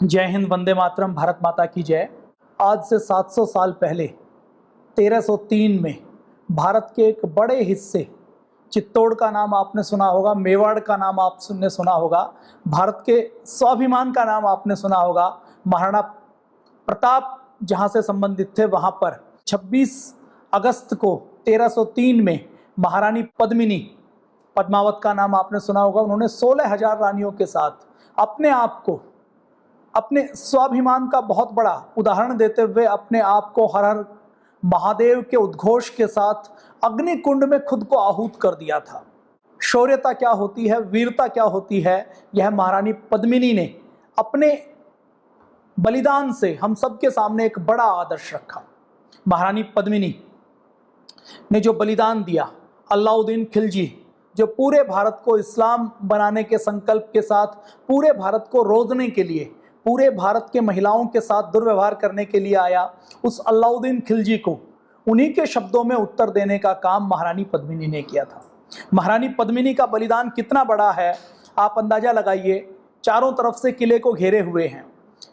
जय हिंद, वंदे मातरम, भारत माता की जय। आज से 700 साल पहले 1303 में भारत के एक बड़े हिस्से, चित्तौड़ का नाम आपने सुना होगा, मेवाड़ का नाम आपने सुना होगा, भारत के स्वाभिमान का नाम आपने सुना होगा, महाराणा प्रताप जहाँ से संबंधित थे वहाँ पर 26 अगस्त को 1303 में महारानी पद्मावत का नाम आपने सुना होगा, उन्होंने 16,000 रानियों के साथ अपने आप को, अपने स्वाभिमान का बहुत बड़ा उदाहरण देते हुए अपने आप को हर हर महादेव के उद्घोष के साथ अग्निकुंड में खुद को आहूत कर दिया था। शौर्यता क्या होती है, वीरता क्या होती है, यह महारानी पद्मिनी ने अपने बलिदान से हम सबके सामने एक बड़ा आदर्श रखा। महारानी पद्मिनी ने जो बलिदान दिया, अलाउद्दीन खिलजी जो पूरे भारत को इस्लाम बनाने के संकल्प के साथ पूरे भारत को रोधने के लिए, पूरे भारत के महिलाओं के साथ दुर्व्यवहार करने के लिए आया, उस अलाउद्दीन खिलजी को उन्हीं के शब्दों में उत्तर देने का काम महारानी पद्मिनी ने किया था। महारानी पद्मिनी का बलिदान कितना बड़ा है आप अंदाजा लगाइए। चारों तरफ से किले को घेरे हुए हैं,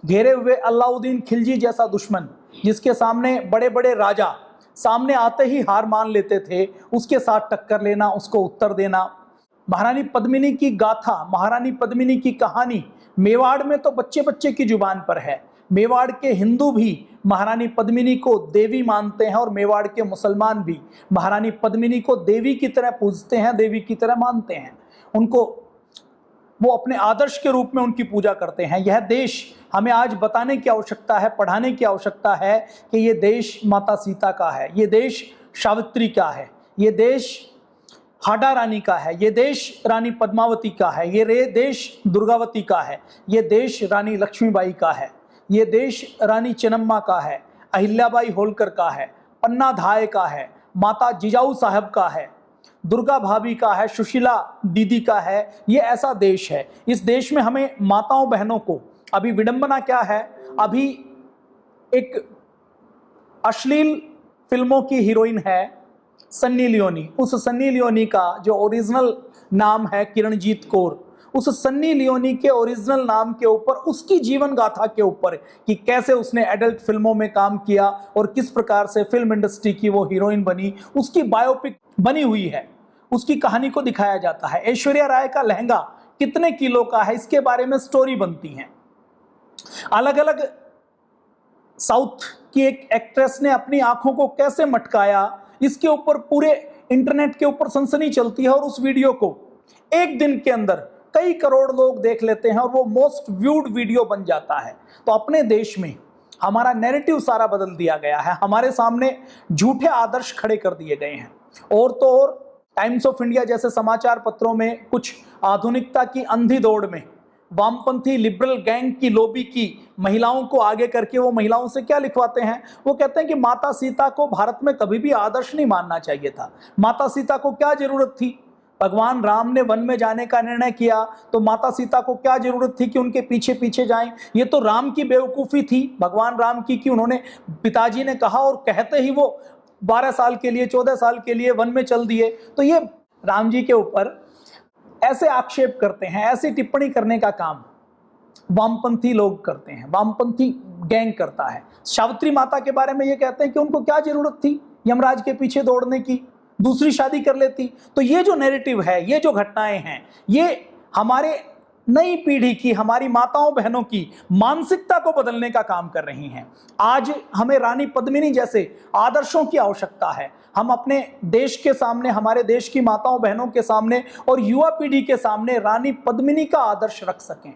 घेरे हुए अलाउद्दीन खिलजी जैसा दुश्मन, जिसके सामने बड़े बड़े राजा सामने आते ही हार मान लेते थे, उसके साथ टक्कर लेना, उसको उत्तर देना। महारानी पद्मिनी की गाथा, महारानी पद्मिनी की कहानी मेवाड़ में तो बच्चे बच्चे की जुबान पर है। मेवाड़ के हिंदू भी महारानी पद्मिनी को देवी मानते हैं और मेवाड़ के मुसलमान भी महारानी पद्मिनी को देवी की तरह पूजते हैं, देवी की तरह मानते हैं। उनको वो अपने आदर्श के रूप में उनकी पूजा करते हैं। यह देश हमें आज बताने की आवश्यकता है, पढ़ाने की आवश्यकता है कि ये देश माता सीता का है, ये देश सावित्री का है, ये देश हाडा रानी का है, ये देश रानी पद्मावती का है, ये देश दुर्गावती का है, ये देश रानी लक्ष्मीबाई का है, ये देश रानी चेन्नम्मा का है, अहिल्याबाई होलकर का है, पन्ना धाय का है, माता जिजाऊ साहब का है, दुर्गा भाभी का है, सुशीला दीदी का है। ये ऐसा देश है। इस देश में हमें माताओं बहनों को, अभी विडंबना क्या है, अभी एक अश्लील फिल्मों की हीरोइन है सन्नी लियोनी। उस सन्नी लियोनी का जो ओरिजिनल नाम है किरणजीत कौर, उस सन्नी लियोनी के ओरिजिनल नाम के ऊपर, उसकी जीवन गाथा के ऊपर कि कैसे उसने एडल्ट फिल्मों में काम किया और किस प्रकार से फिल्म इंडस्ट्री की वो हीरोइन बनी, उसकी बायोपिक बनी हुई है। उसकी कहानी को दिखाया जाता है। ऐश्वर्या राय का लहंगा कितने किलो का है, इसके बारे में स्टोरी बनती है। अलग अलग साउथ की एक एक्ट्रेस ने अपनी आंखों को कैसे मटकाया, इसके ऊपर पूरे इंटरनेट के ऊपर सनसनी चलती है और उस वीडियो को एक दिन के अंदर कई करोड़ लोग देख लेते हैं और वो मोस्ट व्यूड वीडियो बन जाता है। तो अपने देश में हमारा नैरेटिव सारा बदल दिया गया है, हमारे सामने झूठे आदर्श खड़े कर दिए गए हैं। और तो और टाइम्स ऑफ इंडिया जैसे समाचार पत्रों में कुछ आधुनिकता की अंधी दौड़ में वामपंथी लिबरल गैंग की लॉबी की महिलाओं को आगे करके वो महिलाओं से क्या लिखवाते हैं, वो कहते हैं कि माता सीता को भारत में कभी भी आदर्श नहीं मानना चाहिए था। माता सीता को क्या जरूरत थी, भगवान राम ने वन में जाने का निर्णय किया तो माता सीता को क्या जरूरत थी कि उनके पीछे पीछे जाएं। ये तो राम की बेवकूफ़ी थी, भगवान राम की, कि उन्होंने, पिताजी ने कहा और कहते ही वो 12 साल के लिए, 14 साल के लिए वन में चल दिए। तो ये राम जी के ऊपर ऐसे आक्षेप करते हैं, ऐसी टिप्पणी करने का काम वामपंथी लोग करते हैं, वामपंथी गैंग करता है। सावित्री माता के बारे में ये कहते हैं कि उनको क्या जरूरत थी यमराज के पीछे दौड़ने की, दूसरी शादी कर लेती। तो ये जो नैरेटिव है, ये जो घटनाएं हैं, ये हमारे नई पीढ़ी की, हमारी माताओं बहनों की मानसिकता को बदलने का काम कर रही हैं। आज हमें रानी पद्मिनी जैसे आदर्शों की आवश्यकता है। हम अपने देश के सामने, हमारे देश की माताओं बहनों के सामने और युवा पीढ़ी के सामने रानी पद्मिनी का आदर्श रख सकें।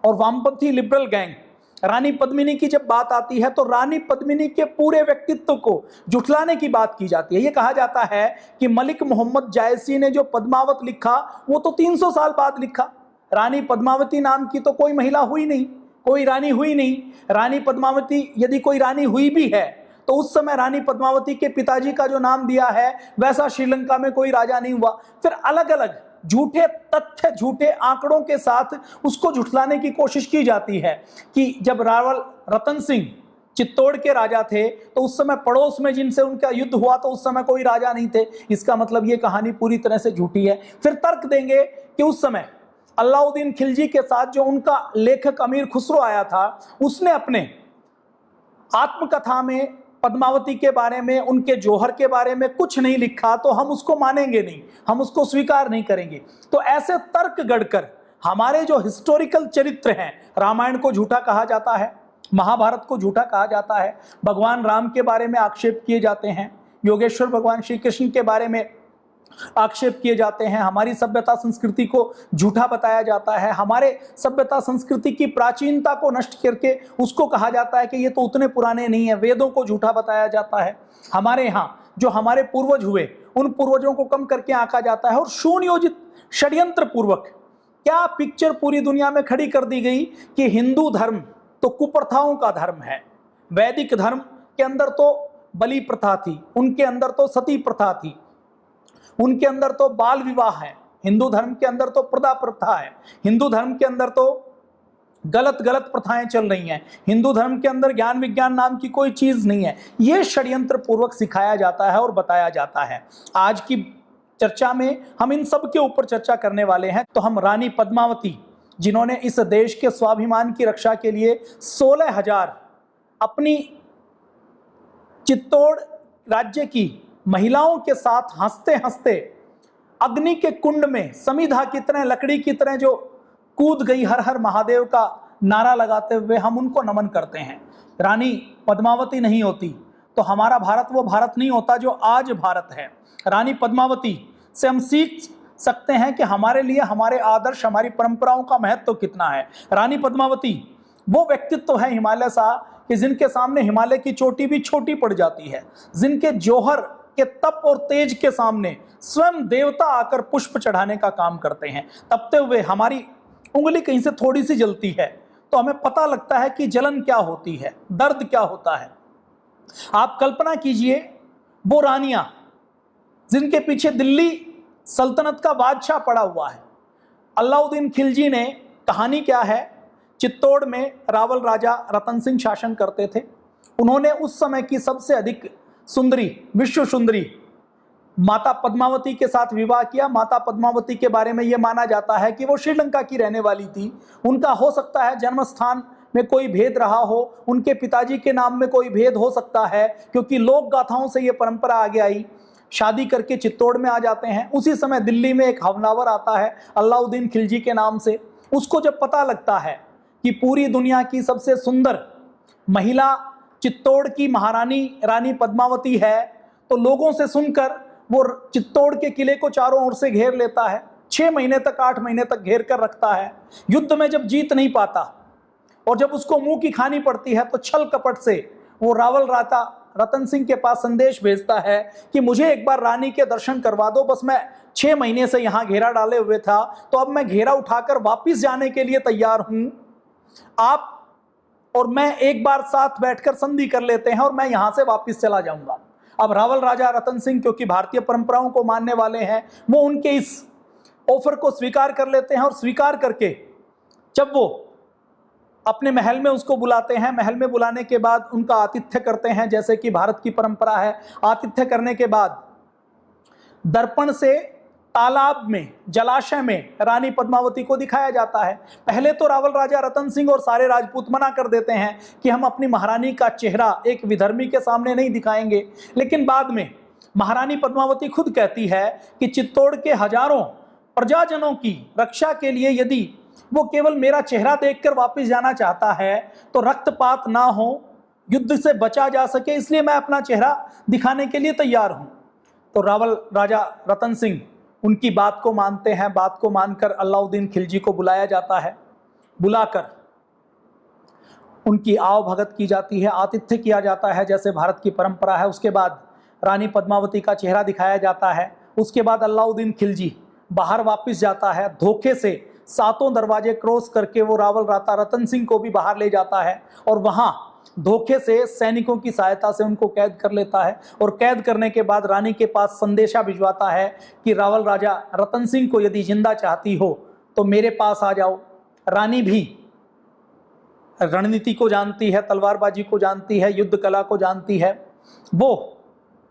और वामपंथी लिबरल गैंग, रानी पद्मिनी की जब बात आती है तो रानी पद्मिनी के पूरे व्यक्तित्व को जुठलाने की बात की जाती है। ये कहा जाता है कि मलिक मोहम्मद जायसी ने जो पद्मावत लिखा वो तो 300 साल बाद लिखा। रानी पद्मावती नाम की तो कोई महिला हुई नहीं, कोई रानी हुई नहीं। रानी पद्मावती यदि कोई रानी हुई भी है तो उस समय रानी पद्मावती के पिताजी का जो नाम दिया है वैसा श्रीलंका में कोई राजा नहीं हुआ। फिर अलग अलग झूठे तथ्य, झूठे आंकड़ों के साथ उसको झुठलाने की कोशिश की जाती है कि जब रावल रतन सिंह चित्तौड़ के राजा थे तो उस समय पड़ोस में जिनसे उनका युद्ध हुआ तो उस समय कोई राजा नहीं थे। इसका मतलब ये कहानी पूरी तरह से झूठी है। फिर तर्क देंगे कि उस समय अलाउद्दीन खिलजी के साथ जो उनका लेखक अमीर खुसरो आया था, उसने अपने आत्मकथा में पद्मावती के बारे में, उनके जौहर के बारे में कुछ नहीं लिखा, तो हम उसको मानेंगे नहीं, हम उसको स्वीकार नहीं करेंगे। तो ऐसे तर्क गढ़कर हमारे जो हिस्टोरिकल चरित्र हैं, रामायण को झूठा कहा जाता है, महाभारत को झूठा कहा जाता है, भगवान राम के बारे में आक्षेप किए जाते हैं, योगेश्वर भगवान श्री कृष्ण के बारे में आक्षेप किए जाते हैं, हमारी सभ्यता संस्कृति को झूठा बताया जाता है, हमारे सभ्यता संस्कृति की प्राचीनता को नष्ट करके उसको कहा जाता है कि ये तो उतने पुराने नहीं है, वेदों को झूठा बताया जाता है, हमारे यहाँ जो हमारे पूर्वज हुए उन पूर्वजों को कम करके आंका जाता है, और सुनियोजित षड्यंत्र पूर्वक क्या पिक्चर पूरी दुनिया में खड़ी कर दी गई कि हिंदू धर्म तो कुप्रथाओं का धर्म है। वैदिक धर्म के अंदर तो बलि प्रथा थी, उनके अंदर तो सती प्रथा थी, उनके अंदर तो बाल विवाह है, हिंदू धर्म के अंदर तो प्रदा प्रथा है, हिंदू धर्म के अंदर तो गलत गलत प्रथाएं चल रही हैं, हिंदू धर्म के अंदर ज्ञान विज्ञान नाम की कोई चीज नहीं है। यह षड्यंत्र पूर्वक सिखाया जाता है और बताया जाता है। आज की चर्चा में हम इन सब के ऊपर चर्चा करने वाले हैं। तो हम रानी पद्मावती, जिन्होंने इस देश के स्वाभिमान की रक्षा के लिए 16,000 अपनी चित्तौड़ राज्य की महिलाओं के साथ हंसते हंसते अग्नि के कुंड में समीधा की तरह, लकड़ी की तरह जो कूद गई हर हर महादेव का नारा लगाते हुए, हम उनको नमन करते हैं। रानी पद्मावती नहीं होती तो हमारा भारत वो भारत नहीं होता जो आज भारत है। रानी पद्मावती से हम सीख सकते हैं कि हमारे लिए हमारे आदर्श, हमारी परंपराओं का महत्व कितना है। रानी पद्मावती वो व्यक्तित्व है हिमालय सा कि जिनके सामने हिमालय की चोटी भी छोटी पड़ जाती है, जिनके जौहर के तप और तेज के सामने स्वयं देवता आकर पुष्प चढ़ाने का काम करते हैं। तपते हुए हमारी उंगली कहीं से थोड़ी सी जलती है तो हमें पता लगता है कि जलन क्या होती है, दर्द क्या होता है। आप कल्पना कीजिए वो रानियां जिनके पीछे दिल्ली सल्तनत का बादशाह पड़ा हुआ है। अलाउद्दीन खिलजी ने, कहानी क्या है, चित्तौड़ में रावल राजा रतन सिंह शासन करते थे। उन्होंने उस समय की सबसे अधिक सुंदरी, विश्व सुंदरी माता पद्मावती के साथ विवाह किया। माता पद्मावती के बारे में यह माना जाता है कि वो श्रीलंका की रहने वाली थी। उनका हो सकता है जन्म स्थान में कोई भेद रहा हो, उनके पिताजी के नाम में कोई भेद हो सकता है, क्योंकि लोक गाथाओं से ये परंपरा आगे आई। शादी करके चित्तौड़ में आ जाते हैं। उसी समय दिल्ली में एक हमलावर आता है अलाउद्दीन खिलजी के नाम से। उसको जब पता लगता है कि पूरी दुनिया की सबसे सुंदर महिला चित्तौड़ की महारानी रानी पद्मावती है, तो लोगों से सुनकर वो चित्तौड़ के किले को चारों ओर से घेर लेता है। 6 महीने तक, 8 महीने तक घेर कर रखता है। युद्ध में जब जीत नहीं पाता और जब उसको मुंह की खानी पड़ती है, तो छल कपट से वो रावल राजा रतन सिंह के पास संदेश भेजता है कि मुझे एक बार रानी के दर्शन करवा दो, बस मैं 6 महीने से यहाँ घेरा डाले हुए था, तो अब मैं घेरा उठाकर वापिस जाने के लिए तैयार हूं। आप और मैं एक बार साथ बैठकर संधि कर लेते हैं और मैं यहां से वापिस चला जाऊंगा। अब रावल राजा रतन सिंह, क्योंकि भारतीय परंपराओं को मानने वाले हैं, वो उनके इस ऑफर को स्वीकार कर लेते हैं। और स्वीकार करके जब वो अपने महल में उसको बुलाते हैं, महल में बुलाने के बाद उनका आतिथ्य करते हैं, जैसे कि भारत की परंपरा है। आतिथ्य करने के बाद दर्पण से तालाब में, जलाशय में रानी पद्मावती को दिखाया जाता है। पहले तो रावल राजा रतन सिंह और सारे राजपूत मना कर देते हैं कि हम अपनी महारानी का चेहरा एक विधर्मी के सामने नहीं दिखाएंगे, लेकिन बाद में महारानी पद्मावती खुद कहती है कि चित्तौड़ के हजारों प्रजाजनों की रक्षा के लिए यदि वो केवल मेरा चेहरा देखकर वापस जाना चाहता है तो रक्तपात ना हो, युद्ध से बचा जा सके, इसलिए मैं अपना चेहरा दिखाने के लिए तैयार हूं। तो रावल राजा रतन सिंह उनकी बात को मानते हैं। बात को मानकर अलाउद्दीन खिलजी को बुलाया जाता है। बुलाकर उनकी आव भगत की जाती है, आतिथ्य किया जाता है जैसे भारत की परंपरा है। उसके बाद रानी पद्मावती का चेहरा दिखाया जाता है। उसके बाद अलाउद्दीन खिलजी बाहर वापस जाता है। धोखे से 7 दरवाजे क्रॉस करके वो रावल राजा रतन सिंह को भी बाहर ले जाता है और वहां धोखे से सैनिकों की सहायता से उनको कैद कर लेता है। और कैद करने के बाद रानी के पास संदेशा भिजवाता है कि रावल राजा रतन सिंह को यदि जिंदा चाहती हो तो मेरे पास आ जाओ। रानी भी रणनीति को जानती है, तलवारबाजी को जानती है, युद्ध कला को जानती है। वो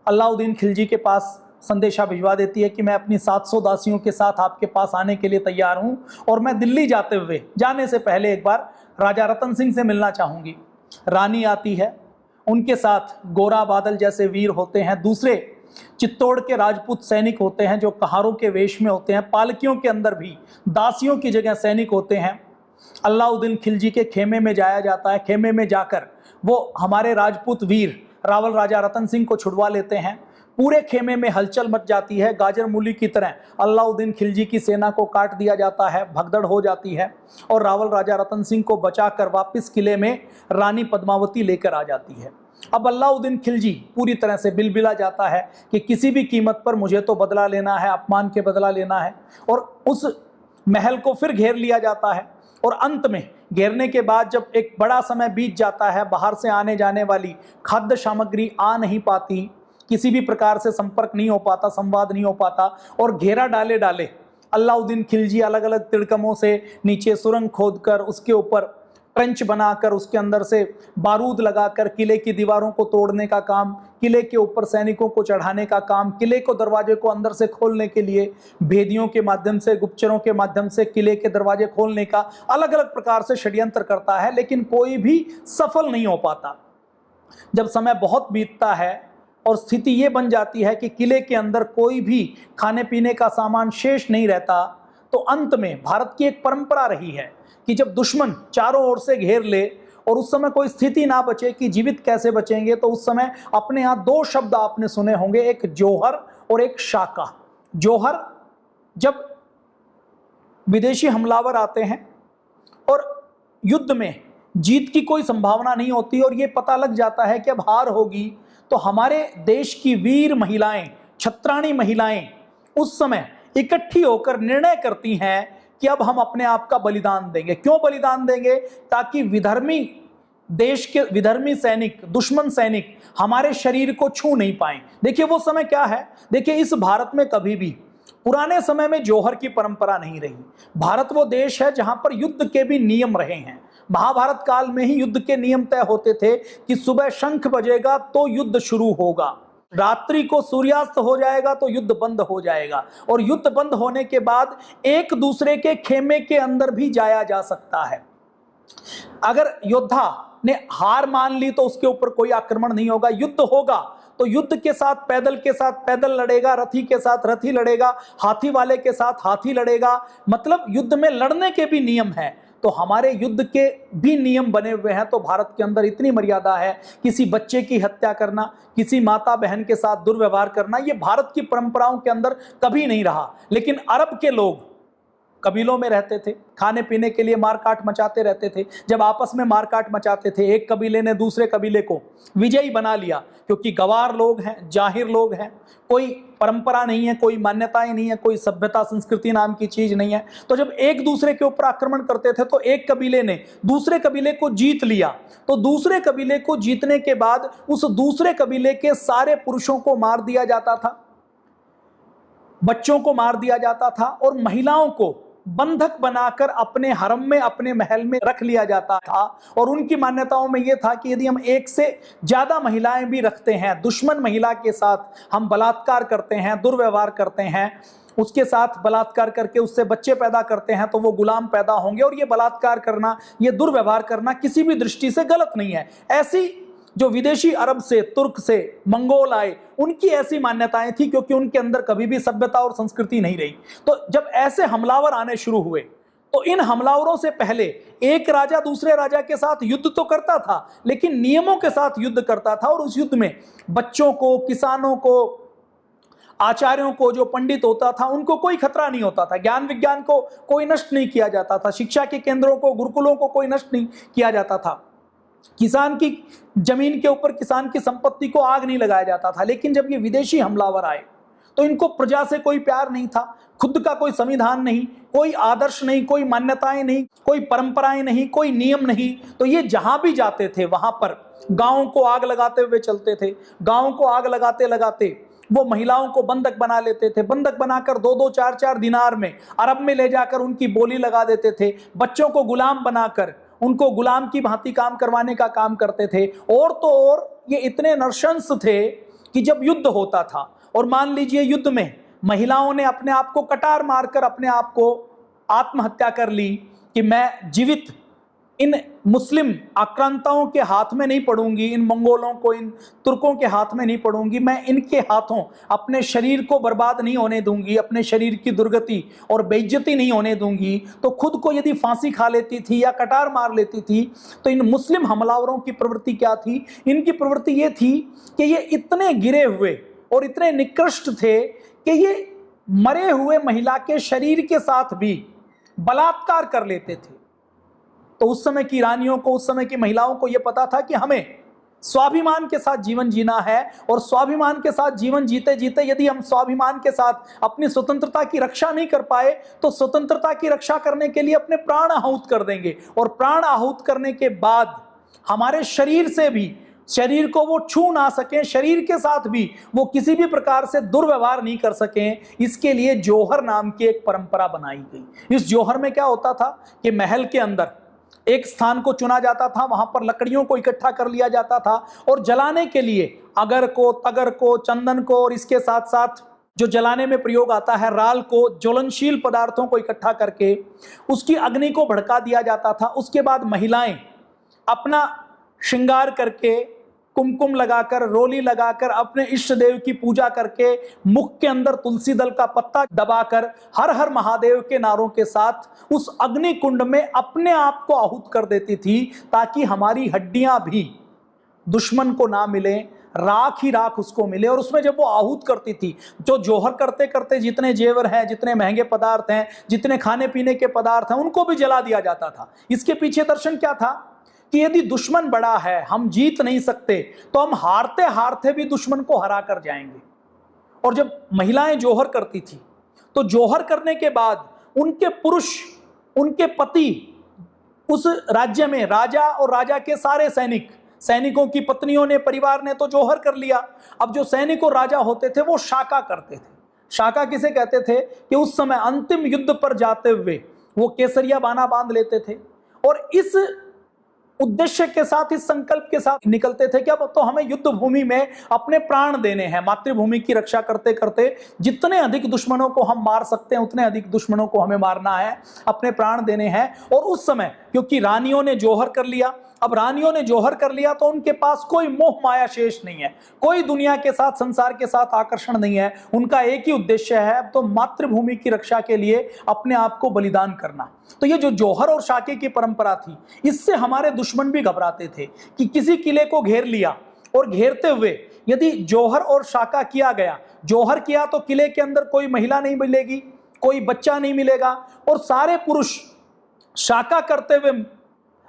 अलाउद्दीन खिलजी के पास संदेशा भिजवा देती है कि मैं अपनी 700 दासियों के साथ आपके पास आने के लिए तैयार हूं और मैं दिल्ली जाने से पहले एक बार राजा रतन सिंह से मिलना चाहूंगी। रानी आती है, उनके साथ गोरा बादल जैसे वीर होते हैं, दूसरे चित्तौड़ के राजपूत सैनिक होते हैं जो कहारों के वेश में होते हैं, पालकियों के अंदर भी दासियों की जगह सैनिक होते हैं। अलाउद्दीन खिलजी के खेमे में जाया जाता है, खेमे में जाकर वो हमारे राजपूत वीर रावल राजा रतन सिंह को छुड़वा लेते हैं। पूरे खेमे में हलचल मच जाती है, गाजर मूली की तरह अलाउद्दीन खिलजी की सेना को काट दिया जाता है, भगदड़ हो जाती है और रावल राजा रतन सिंह को बचाकर वापस किले में रानी पद्मावती लेकर आ जाती है। अब अलाउद्दीन खिलजी पूरी तरह से बिलबिला जाता है कि किसी भी कीमत पर मुझे तो बदला लेना है, अपमान के बदला लेना है, और उस महल को फिर घेर लिया जाता है। और अंत में घेरने के बाद जब एक बड़ा समय बीत जाता है, बाहर से आने जाने वाली खाद्य सामग्री आ नहीं पाती, किसी भी प्रकार से संपर्क नहीं हो पाता, संवाद नहीं हो पाता, और घेरा डाले डाले अलाउद्दीन खिलजी अलग अलग तिड़कमों से नीचे सुरंग खोदकर उसके ऊपर ट्रेंच बनाकर उसके अंदर से बारूद लगाकर किले की दीवारों को तोड़ने का काम, किले के ऊपर सैनिकों को चढ़ाने का काम, किले को दरवाजे को अंदर से खोलने के लिए भेदियों के माध्यम से, गुप्तचरों के माध्यम से किले के दरवाजे खोलने का अलग अलग प्रकार से षड्यंत्र करता है, लेकिन कोई भी सफल नहीं हो पाता। जब समय बहुत बीतता है और स्थिति ये बन जाती है कि किले के अंदर कोई भी खाने पीने का सामान शेष नहीं रहता, तो अंत में भारत की एक परंपरा रही है कि जब दुश्मन चारों ओर से घेर ले और उस समय कोई स्थिति ना बचे कि जीवित कैसे बचेंगे, तो उस समय अपने यहाँ दो शब्द आपने सुने होंगे, एक जौहर और एक शाका। जौहर, जब विदेशी हमलावर आते हैं और युद्ध में जीत की कोई संभावना नहीं होती और ये पता लग जाता है कि अब हार होगी, तो हमारे देश की वीर महिलाएं, छत्राणी महिलाएं उस समय इकट्ठी होकर निर्णय करती हैं कि अब हम अपने आप का बलिदान देंगे। क्यों बलिदान देंगे? ताकि विधर्मी देश के विधर्मी सैनिक, दुश्मन सैनिक हमारे शरीर को छू नहीं पाए। देखिए वो समय क्या है, देखिए इस भारत में कभी भी पुराने समय में जौहर की परंपरा नहीं रही। भारत वो देश है जहां पर युद्ध के भी नियम रहे हैं। महाभारत काल में ही युद्ध के नियम तय होते थे कि सुबह शंख बजेगा तो युद्ध शुरू होगा, रात्रि को सूर्यास्त हो जाएगा तो युद्ध बंद हो जाएगा, और युद्ध बंद होने के बाद एक दूसरे के खेमे के अंदर भी जाया जा सकता है। अगर योद्धा ने हार मान ली तो उसके ऊपर कोई आक्रमण नहीं होगा। युद्ध होगा तो युद्ध के साथ पैदल लड़ेगा, रथी के साथ रथी लड़ेगा, हाथी वाले के साथ हाथी लड़ेगा। मतलब युद्ध में लड़ने के भी नियम है, तो हमारे युद्ध के भी नियम बने हुए हैं। तो भारत के अंदर इतनी मर्यादा है, किसी बच्चे की हत्या करना, किसी माता बहन के साथ दुर्व्यवहार करना, ये भारत की परंपराओं के अंदर कभी नहीं रहा। लेकिन अरब के लोग कबीलों में रहते थे, खाने पीने के लिए मारकाट मचाते रहते थे। जब आपस में मारकाट मचाते थे, एक कबीले ने दूसरे कबीले को विजयी बना लिया, क्योंकि गवार लोग हैं, जाहिर लोग हैं, कोई परंपरा नहीं है, कोई मान्यताएं नहीं है, कोई सभ्यता संस्कृति नाम की चीज नहीं है। तो जब एक दूसरे के ऊपर आक्रमण करते थे तो एक कबीले ने दूसरे कबीले को जीत लिया, तो दूसरे कबीले को जीतने के बाद उस दूसरे कबीले के सारे पुरुषों को मार दिया जाता था, बच्चों को मार दिया जाता था, और महिलाओं को बंधक बनाकर अपने हरम में, अपने महल में रख लिया जाता था। और उनकी मान्यताओं में यह था कि यदि हम एक से ज्यादा महिलाएं भी रखते हैं, दुश्मन महिला के साथ हम बलात्कार करते हैं, दुर्व्यवहार करते हैं, उसके साथ बलात्कार करके उससे बच्चे पैदा करते हैं, तो वो गुलाम पैदा होंगे। और ये बलात्कार करना, ये दुर्व्यवहार करना किसी भी दृष्टि से गलत नहीं है। ऐसी जो विदेशी अरब से, तुर्क से, मंगोल आए, उनकी ऐसी मान्यताएं थी, क्योंकि उनके अंदर कभी भी सभ्यता और संस्कृति नहीं रही। तो जब ऐसे हमलावर आने शुरू हुए, तो इन हमलावरों से पहले एक राजा दूसरे राजा के साथ युद्ध तो करता था, लेकिन नियमों के साथ युद्ध करता था। और उस युद्ध में बच्चों को, किसानों को, आचार्यों को, जो पंडित होता था, उनको कोई खतरा नहीं होता था। ज्ञान विज्ञान को कोई नष्ट नहीं किया जाता था, शिक्षा के केंद्रों को, गुरुकुलों को कोई नष्ट नहीं किया जाता था, किसान की जमीन के ऊपर, किसान की संपत्ति को आग नहीं लगाया जाता था। लेकिन जब ये विदेशी हमलावर आए तो इनको प्रजा से कोई प्यार नहीं था, खुद का कोई संविधान नहीं, कोई आदर्श नहीं, कोई मान्यताएं नहीं, कोई परंपराएं नहीं, कोई नियम नहीं। तो ये जहां भी जाते थे वहां पर गांवों को आग लगाते हुए चलते थे। गांवों को आग लगाते लगाते वो महिलाओं को बंधक बना लेते थे, बंधक बनाकर 2-2, 4-4 दिनार में अरब में ले जाकर उनकी बोली लगा देते थे। बच्चों को गुलाम बनाकर उनको गुलाम की भांति काम करवाने का काम करते थे। और तो और ये इतने नरशंस थे कि जब युद्ध होता था और मान लीजिए युद्ध में महिलाओं ने अपने आप को कटार मारकर अपने आप को आत्महत्या कर ली कि मैं जीवित इन मुस्लिम आक्रांताओं के हाथ में नहीं पड़ूंगी, इन मंगोलों को, इन तुर्कों के हाथ में नहीं पड़ूंगी, मैं इनके हाथों अपने शरीर को बर्बाद नहीं होने दूंगी, अपने शरीर की दुर्गति और बेइज्जती नहीं होने दूंगी, तो खुद को यदि फांसी खा लेती थी या कटार मार लेती थी। तो इन मुस्लिम हमलावरों की प्रवृत्ति क्या थी? इनकी प्रवृत्ति ये थी कि ये इतने गिरे हुए और इतने निकृष्ट थे कि ये मरे हुए महिला के शरीर के साथ भी बलात्कार कर लेते थे। तो उस समय की रानियों को, उस समय की महिलाओं को यह पता था कि हमें स्वाभिमान के साथ जीवन जीना है, और स्वाभिमान के साथ जीवन जीते जीते यदि हम स्वाभिमान के साथ अपनी स्वतंत्रता की रक्षा नहीं कर पाए तो स्वतंत्रता की रक्षा करने के लिए अपने प्राण आहूत कर देंगे, और प्राण आहूत करने के बाद हमारे शरीर से भी, शरीर को वो छू ना सकें, शरीर के साथ भी वो किसी भी प्रकार से दुर्व्यवहार नहीं कर सकें, इसके लिए जौहर नाम की एक परंपरा बनाई गई। इस जौहर में क्या होता था कि महल के अंदर एक स्थान को चुना जाता था, वहां पर लकड़ियों को इकट्ठा कर लिया जाता था और जलाने के लिए अगर को, तगर को, चंदन को और इसके साथ साथ जो जलाने में प्रयोग आता है राल को, ज्वलनशील पदार्थों को इकट्ठा करके उसकी अग्नि को भड़का दिया जाता था। उसके बाद महिलाएं अपना श्रृंगार करके, कुमकुम लगाकर, रोली लगाकर, अपने इष्ट देव की पूजा करके, मुख के अंदर तुलसी दल का पत्ता दबाकर हर हर महादेव के नारों के साथ उस अग्नि कुंड में अपने आप को आहूत कर देती थी, ताकि हमारी हड्डियां भी दुश्मन को ना मिले, राख ही राख उसको मिले। और उसमें जब वो आहूत करती थी, जो जौहर करते करते जितने जेवर हैं, जितने महंगे पदार्थ हैं, जितने खाने पीने के पदार्थ हैं, उनको भी जला दिया जाता था। इसके पीछे दर्शन क्या था कि यदि दुश्मन बड़ा है, हम जीत नहीं सकते, तो हम हारते हारते भी दुश्मन को हरा कर जाएंगे। और जब महिलाएं जौहर करती थी तो जौहर करने के बाद उनके पुरुष, उनके पति उस राज्य में, राजा और राजा के सारे सैनिक, सैनिकों की पत्नियों ने, परिवार ने तो जौहर कर लिया। अब जो सैनिक और राजा होते थे वो शाका करते थे। शाका किसे कहते थे कि उस समय अंतिम युद्ध पर जाते हुए वो केसरिया बाना बांध लेते थे और इस उद्देश्य के साथ, इस संकल्प के साथ निकलते थे कि अब तो हमें युद्ध भूमि में अपने प्राण देने हैं। मातृभूमि की रक्षा करते करते जितने अधिक दुश्मनों को हम मार सकते हैं उतने अधिक दुश्मनों को हमें मारना है, अपने प्राण देने हैं। और उस समय क्योंकि रानियों ने जौहर कर लिया, अब रानियों ने जौहर कर लिया तो उनके पास कोई मोह माया शेष नहीं है, कोई दुनिया के साथ, संसार के साथ आकर्षण नहीं है। उनका एक ही उद्देश्य है, अब तो मातृभूमि की रक्षा के लिए अपने आप को बलिदान करना। तो ये जो जौहर और शाके की परंपरा थी, इससे हमारे दुश्मन भी घबराते थे कि किसी किले को घेर लिया और घेरते हुए यदि जौहर और शाका किया गया, जौहर किया तो किले के अंदर कोई महिला नहीं मिलेगी, कोई बच्चा नहीं मिलेगा, और सारे पुरुष शाका करते हुए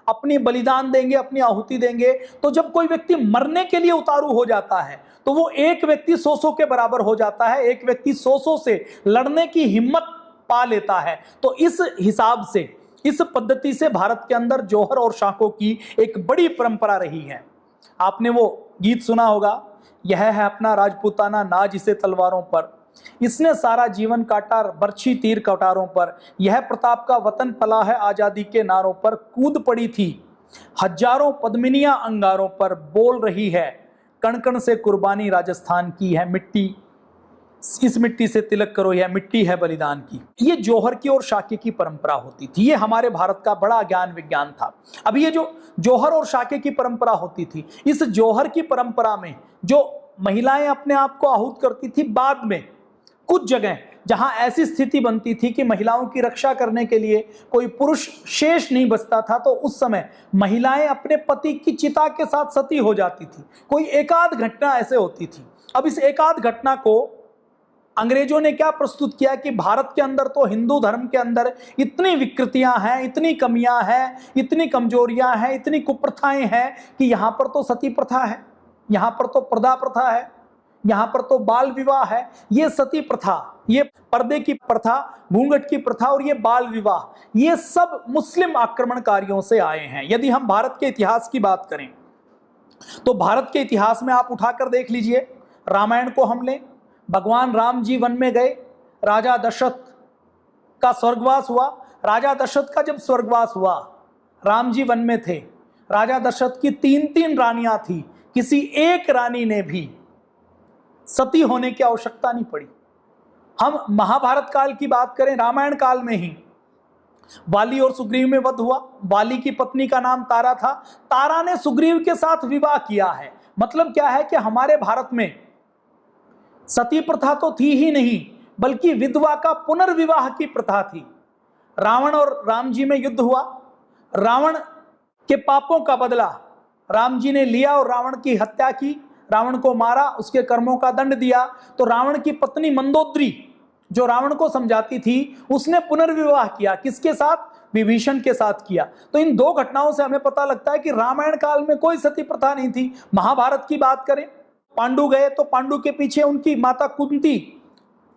अपनी बलिदान देंगे, अपनी आहुति देंगे। तो जब कोई व्यक्ति मरने के लिए उतारू हो जाता है तो वो एक व्यक्ति 100 के बराबर हो जाता है, एक व्यक्ति 100 से लड़ने की हिम्मत पा लेता है। तो इस हिसाब से, इस पद्धति से भारत के अंदर जौहर और शाकों की एक बड़ी परंपरा रही है। आपने वो गीत सुना होगा, यह है अपना राजपूताना नाज इसे तलवारों पर, इसने सारा जीवन काटा बर्छी तीर कटारों पर, यह प्रताप का वतन पला है आजादी के नारों पर, कूद पड़ी थी हजारों पद्मिनियां अंगारों पर, बोल रही है कण कण से कुर्बानी राजस्थान की है मिट्टी, इस मिट्टी से तिलक करो, यह मिट्टी है बलिदान की। ये जौहर की और शाके की परंपरा होती थी। ये हमारे भारत का बड़ा ज्ञान विज्ञान था। अब ये जो जौहर और शाके की परंपरा होती थी, इस जौहर की परंपरा में जो महिलाएं अपने आप को आहूत करती थी, बाद में कुछ जगह जहां ऐसी स्थिति बनती थी कि महिलाओं की रक्षा करने के लिए कोई पुरुष शेष नहीं बचता था, तो उस समय महिलाएं अपने पति की चिता के साथ सती हो जाती थी। कोई एकाध घटना ऐसे होती थी। अब इस एकाध घटना को अंग्रेजों ने क्या प्रस्तुत किया कि भारत के अंदर तो हिंदू धर्म के अंदर इतनी विकृतियां हैं, इतनी कमियां हैं, इतनी कमजोरियां हैं, इतनी कुप्रथाएं हैं कि यहाँ पर तो सती प्रथा है, यहाँ पर तो पर्दा प्रथा है, यहाँ पर तो बाल विवाह है। ये सती प्रथा, ये पर्दे की प्रथा, घूंघट की प्रथा और ये बाल विवाह, ये सब मुस्लिम आक्रमणकारियों से आए हैं। यदि हम भारत के इतिहास की बात करें तो भारत के इतिहास में आप उठाकर देख लीजिए, रामायण को हम लें, भगवान राम जी वन में गए, राजा दशरथ का स्वर्गवास हुआ। राजा दशरथ का जब स्वर्गवास हुआ, राम जी वन में थे, राजा दशरथ की 3-3 रानियां थी, किसी एक रानी ने भी सती होने की आवश्यकता नहीं पड़ी। हम महाभारत काल की बात करें, रामायण काल में ही वाली और सुग्रीव में वध हुआ। वाली की पत्नी का नाम तारा था, तारा ने सुग्रीव के साथ विवाह किया है। मतलब क्या है कि हमारे भारत में सती प्रथा तो थी ही नहीं, बल्कि विधवा का पुनर्विवाह की प्रथा थी। रावण और राम जी में युद्ध हुआ, रावण के पापों का बदला राम जी ने लिया और रावण की हत्या की, रावण को मारा, उसके कर्मों का दंड दिया। तो रावण की पत्नी मंदोदरी जो रावण को समझाती थी, उसने पुनर्विवाह किया। किसके साथ? विभीषण के साथ किया। तो इन दो घटनाओं से हमें पता लगता है कि रामायण काल में कोई सती प्रथा नहीं थी। महाभारत की बात करें, पांडु गए तो पांडु के पीछे उनकी माता कुंती,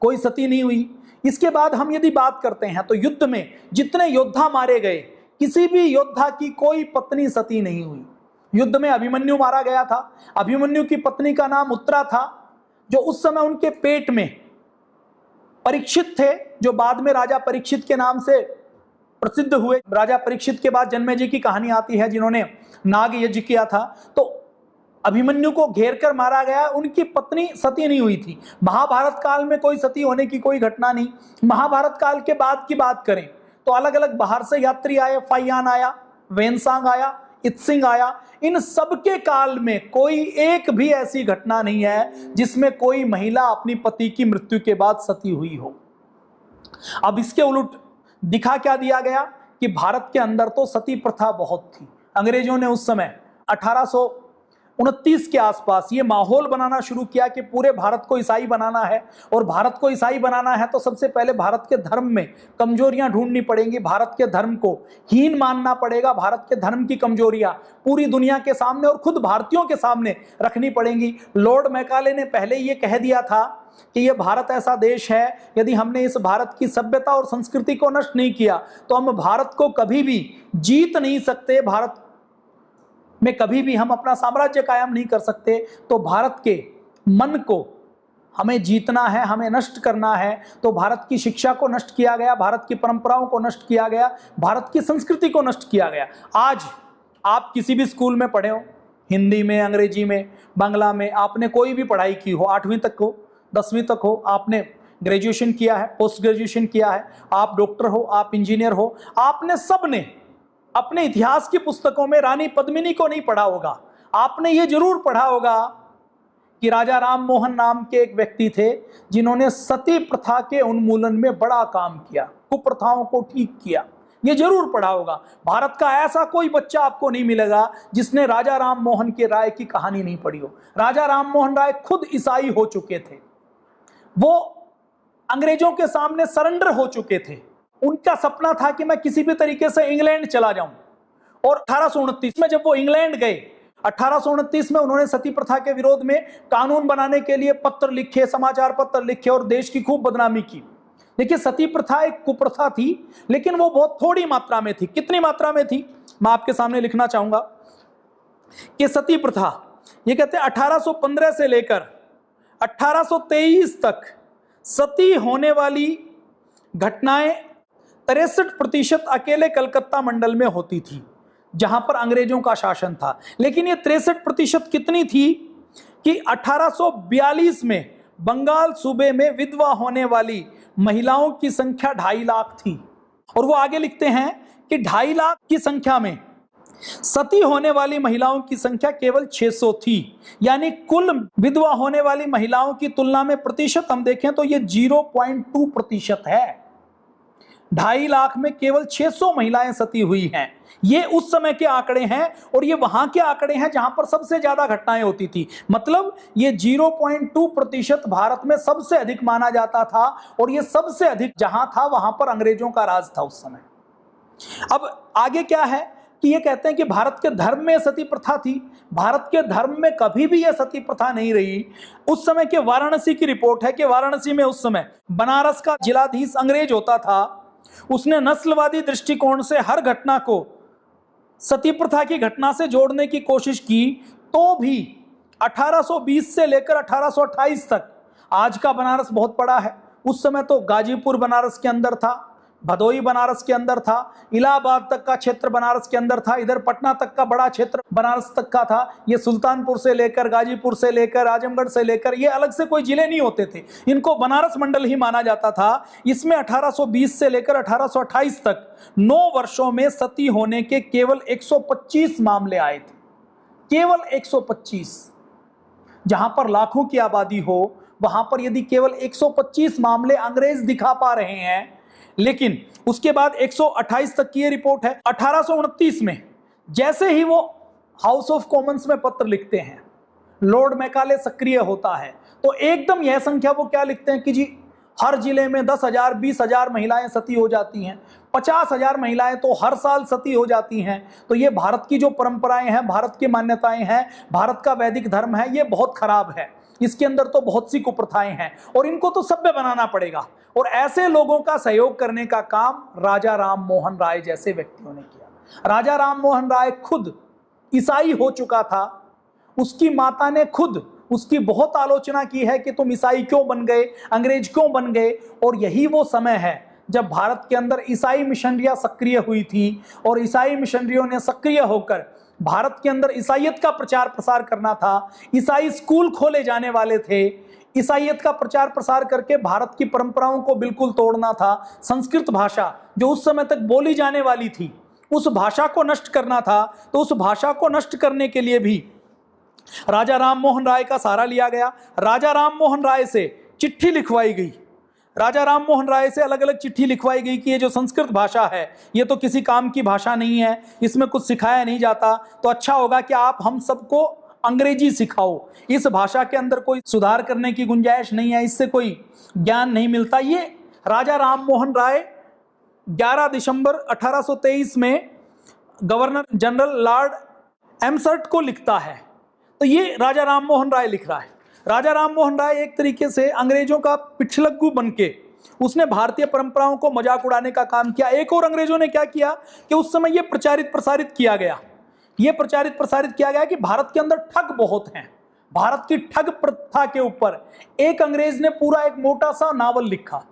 कोई सती नहीं हुई। इसके बाद हम यदि बात करते हैं तो युद्ध में जितने योद्धा मारे गए, किसी भी योद्धा की कोई पत्नी सती नहीं हुई। युद्ध में अभिमन्यु मारा गया था। अभिमन्यु की पत्नी का नाम उत्तरा था, जो उस समय उनके पेट में परीक्षित थे, जो बाद में राजा परीक्षित के नाम से प्रसिद्ध हुए। राजा परीक्षित के बाद जन्मेजय की कहानी आती है, जिन्होंने नाग यज्ञ किया था। तो अभिमन्यु को घेर कर मारा गया, उनकी पत्नी सती नहीं हुई थी। महाभारत काल में कोई सती होने की कोई घटना नहीं। महाभारत काल के बाद की बात करें तो अलग अलग बाहर से यात्री आए, फाइयान आया, वेनसांग आया, इत्सिंग आया। इन सबके काल में कोई एक भी ऐसी घटना नहीं है जिसमें कोई महिला अपनी पति की मृत्यु के बाद सती हुई हो। अब इसके उलट दिखा क्या दिया गया कि भारत के अंदर तो सती प्रथा बहुत थी। अंग्रेजों ने उस समय 1829 के आसपास ये माहौल बनाना शुरू किया कि पूरे भारत को ईसाई बनाना है, और भारत को ईसाई बनाना है तो सबसे पहले भारत के धर्म में कमजोरियां ढूंढनी पड़ेंगी, भारत के धर्म को हीन मानना पड़ेगा, भारत के धर्म की कमजोरियां पूरी दुनिया के सामने और खुद भारतीयों के सामने रखनी पड़ेंगी। लॉर्ड मैकाले ने पहले ये कह दिया था कि ये भारत ऐसा देश है, यदि हमने इस भारत की सभ्यता और संस्कृति को नष्ट नहीं किया तो हम भारत को कभी भी जीत नहीं सकते, भारत में कभी भी हम अपना साम्राज्य कायम नहीं कर सकते। तो भारत के मन को हमें जीतना है, हमें नष्ट करना है। तो भारत की शिक्षा को नष्ट किया गया, भारत की परंपराओं को नष्ट किया गया, भारत की संस्कृति को नष्ट किया गया। आज आप किसी भी स्कूल में पढ़े हो, हिंदी में, अंग्रेजी में, बांग्ला में, आपने कोई भी पढ़ाई की हो, 8वीं तक हो, 10वीं तक हो, आपने ग्रेजुएशन किया है, पोस्ट ग्रेजुएशन किया है, आप डॉक्टर हो, आप इंजीनियर हो, आपने सबने अपने इतिहास की पुस्तकों में रानी पद्मिनी को नहीं पढ़ा होगा। आपने ये जरूर पढ़ा होगा कि राजा राम मोहन नाम के एक व्यक्ति थे जिन्होंने सती प्रथा के उन्मूलन में बड़ा काम किया, कुप्रथाओं को ठीक किया। ये जरूर पढ़ा होगा। भारत का ऐसा कोई बच्चा आपको नहीं मिलेगा जिसने राजा राम मोहन के राय की कहानी नहीं पढ़ी हो। राजा राम मोहन राय खुद ईसाई हो चुके थे, वो अंग्रेजों के सामने सरेंडर हो चुके थे। उनका सपना था कि मैं किसी भी तरीके से इंग्लैंड चला जाऊं, और 1829 में जब वो इंग्लैंड गए, 1829 में उन्होंने सती प्रथा के विरोध में कानून बनाने के लिए पत्र लिखे, समाचार पत्र लिखे और देश की खूब बदनामी की। देखिए, सती प्रथा एक कुप्रथा थी, लेकिन वो बहुत थोड़ी मात्रा में थी। कितनी मात्रा में थी मैं आपके सामने लिखना चाहूंगा कि सती प्रथा, ये कहते हैं 1815 से लेकर 1823 तक सती होने वाली घटनाएं 63% अकेले कलकत्ता मंडल में होती थी, जहां पर अंग्रेजों का शासन था। लेकिन ये 63% कितनी थी कि 1842 में बंगाल सूबे में विधवा होने वाली महिलाओं की संख्या 2.5 लाख थी। और वो आगे लिखते हैं कि 2.5 लाख की संख्या में सती होने वाली महिलाओं की संख्या केवल 600 थी। यानी कुल विधवा होने वाली महिलाओं की तुलना में प्रतिशत हम देखें तो ये 0.2% है। 2.5 लाख में केवल 600 महिलाएं सती हुई हैं। ये उस समय के आंकड़े हैं, और ये वहां के आंकड़े हैं जहां पर सबसे ज्यादा घटनाएं होती थी। मतलब ये 0.2% भारत में सबसे अधिक माना जाता था, और ये सबसे अधिक जहां था वहां पर अंग्रेजों का राज था उस समय। अब आगे क्या है कि ये कहते हैं कि भारत के धर्म में सती प्रथा थी। भारत के धर्म में कभी भी यह सती प्रथा नहीं रही। उस समय के वाराणसी की रिपोर्ट है कि वाराणसी में उस समय बनारस का जिलाधीश अंग्रेज होता था। उसने नस्लवादी दृष्टिकोण से हर घटना को सती प्रथा की घटना से जोड़ने की कोशिश की, तो भी 1820 से लेकर 1828 तक, आज का बनारस बहुत बड़ा है, उस समय तो गाजीपुर बनारस के अंदर था, भदोही बनारस के अंदर था, इलाहाबाद तक का क्षेत्र बनारस के अंदर था, इधर पटना तक का बड़ा क्षेत्र बनारस तक का था। ये सुल्तानपुर से लेकर, गाजीपुर से लेकर, आजमगढ़ से लेकर, ये अलग से कोई जिले नहीं होते थे, इनको बनारस मंडल ही माना जाता था। इसमें 1820 से लेकर 1828 तक 9 वर्षों में सती होने के केवल 125 मामले आए थे, केवल 125। जहां पर लाखों की आबादी हो वहां पर यदि केवल 125 मामले अंग्रेज दिखा पा रहे हैं, लेकिन उसके बाद 128 तक की ये रिपोर्ट है। 1829 में जैसे ही वो हाउस ऑफ कॉमन्स में पत्र लिखते हैं, लॉर्ड मैकाले सक्रिय होता है, तो एकदम यह संख्या वो क्या लिखते हैं कि जी हर जिले में 10,000 20,000 महिलाएं सती हो जाती हैं, 50,000 महिलाएं तो हर साल सती हो जाती हैं। तो ये भारत की जो परंपराएं हैं, भारत की मान्यताएं हैं, भारत का वैदिक धर्म है, ये बहुत खराब है, इसके अंदर तो बहुत सी कुप्रथाएं हैं और इनको तो सभ्य बनाना पड़ेगा। और ऐसे लोगों का सहयोग करने का काम राजा राम मोहन राय जैसे व्यक्तियों ने किया। राजा राम मोहन राय खुद ईसाई हो चुका था, उसकी माता ने खुद उसकी बहुत आलोचना की है कि तुम ईसाई क्यों बन गए, अंग्रेज क्यों बन गए। और यही वो समय है जब भारत के अंदर ईसाई मिशनरियां सक्रिय हुई थी और ईसाई मिशनरियों ने सक्रिय होकर भारत के अंदर ईसाईयत का प्रचार प्रसार करना था। ईसाई स्कूल खोले जाने वाले थे, ईसाईयत का प्रचार प्रसार करके भारत की परंपराओं को बिल्कुल तोड़ना था। संस्कृत भाषा जो उस समय तक बोली जाने वाली थी, उस भाषा को नष्ट करना था। तो उस भाषा को नष्ट करने के लिए भी राजा राम मोहन राय का सहारा लिया गया। राजा राम मोहन राय से चिट्ठी लिखवाई गई, राजा राम मोहन राय से अलग अलग चिट्ठी लिखवाई गई कि ये जो संस्कृत भाषा है ये तो किसी काम की भाषा नहीं है, इसमें कुछ सिखाया नहीं जाता, तो अच्छा होगा कि आप हम सबको अंग्रेजी सिखाओ। इस भाषा के अंदर कोई सुधार करने की गुंजाइश नहीं है, इससे कोई ज्ञान नहीं मिलता। ये राजा राम मोहन राय 11 दिसंबर 1823 में गवर्नर जनरल लॉर्ड एम्सर्ट को लिखता है। तो ये राजा राम मोहन राय लिख रहा है। राजा राम मोहन राय एक तरीके से अंग्रेजों का पिछलग्गू बनके उसने भारतीय परंपराओं को मजाक उड़ाने का काम किया। एक और अंग्रेजों ने क्या किया कि उस समय ये प्रचारित प्रसारित किया गया, ये प्रचारित प्रसारित किया गया कि भारत के अंदर ठग बहुत हैं। भारत की ठग प्रथा के ऊपर एक अंग्रेज ने पूरा एक मोटा सा नावल लिखा।